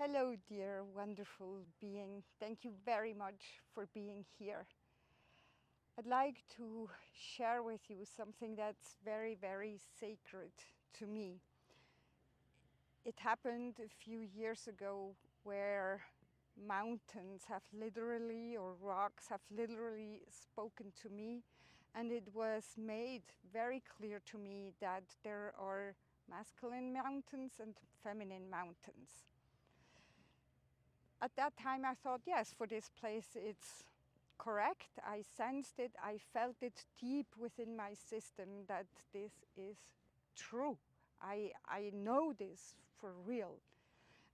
Hello, dear, wonderful being. Thank you very much for being here. I'd like to share with you something that's very, very sacred to me. It happened a few years ago where mountains have literally, or rocks have literally spoken to me, and it was made very clear to me that there are masculine mountains and feminine mountains. At that time I thought, yes, for this place it's correct. I sensed it, I felt it deep within my system that this is true. I know this for real.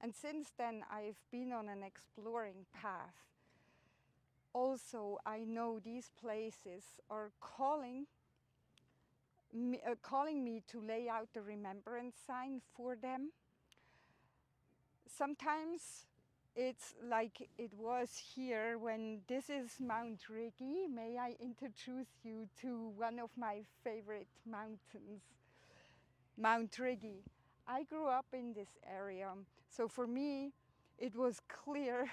And since then I've been on an exploring path. Also, I know these places are calling me to lay out the remembrance sign for them. Sometimes it's like it was here when this is Mount Rigi. May I introduce you to one of my favorite mountains, Mount Rigi. I grew up in this area, so for me it was clear,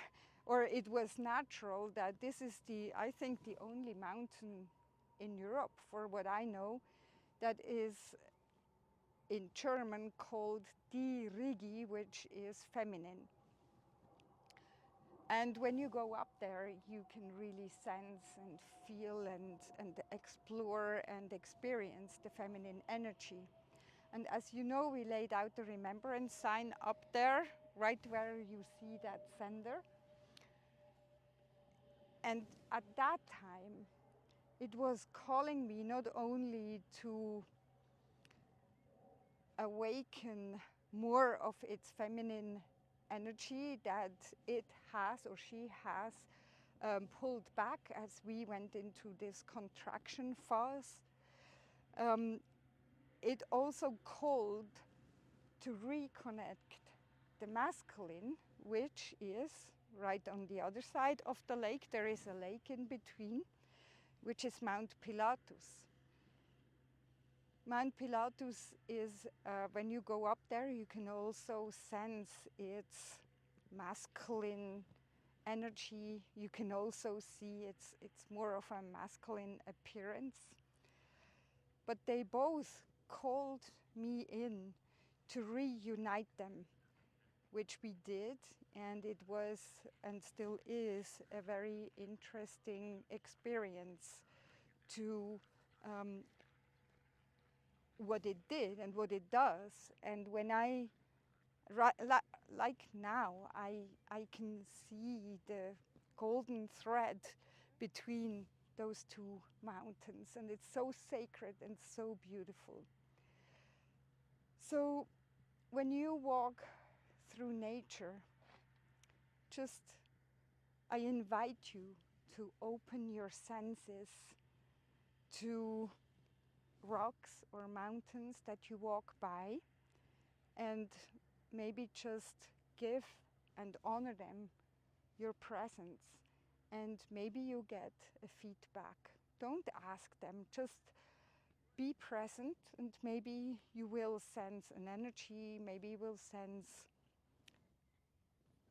or it was natural, that this is I think the only mountain in Europe, for what I know, that is in German called die Rigi, which is feminine. And when you go up there, you can really sense and feel and explore and experience the feminine energy. And as you know, we laid out the remembrance sign up there, right where you see that sender. And at that time, it was calling me not only to awaken more of its feminine energy that it has, or she has, pulled back as we went into this contraction phase. It also called to reconnect the masculine, which is right on the other side of the lake. There is a lake in between, which is Mount Pilatus. Mount Pilatus is, when you go up there, you can also sense its masculine energy. You can also see it's more of a masculine appearance. But they both called me in to reunite them, which we did, and it was and still is a very interesting experience to what it did and what it does. And when like now, I can see the golden thread between those two mountains, and it's so sacred and so beautiful. So when you walk through nature, I invite you to open your senses to rocks or mountains that you walk by, and maybe just give and honor them your presence, and maybe you get a feedback. Don't ask them, just be present, and maybe you will sense an energy, maybe you will sense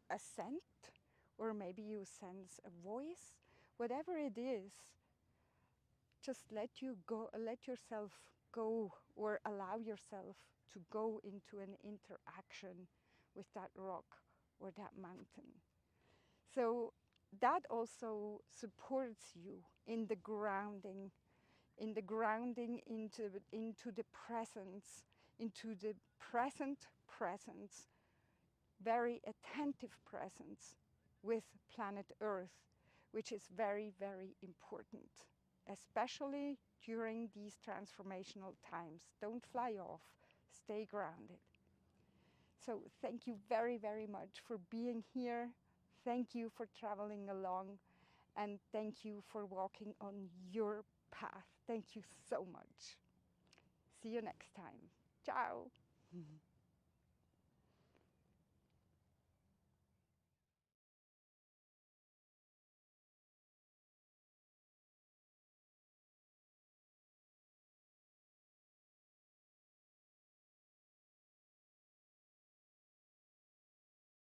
a scent, or maybe you sense a voice. Whatever it is, just let yourself go, or allow yourself to go into an interaction with that rock or that mountain. So that also supports you in the grounding into the presence, into the present presence, very attentive presence with planet Earth, which is very, very important, especially during these transformational times. Don't fly off, stay grounded. So thank you very, very much for being here. Thank you for traveling along, and thank you for walking on your path. Thank you so much. See you next time. Ciao.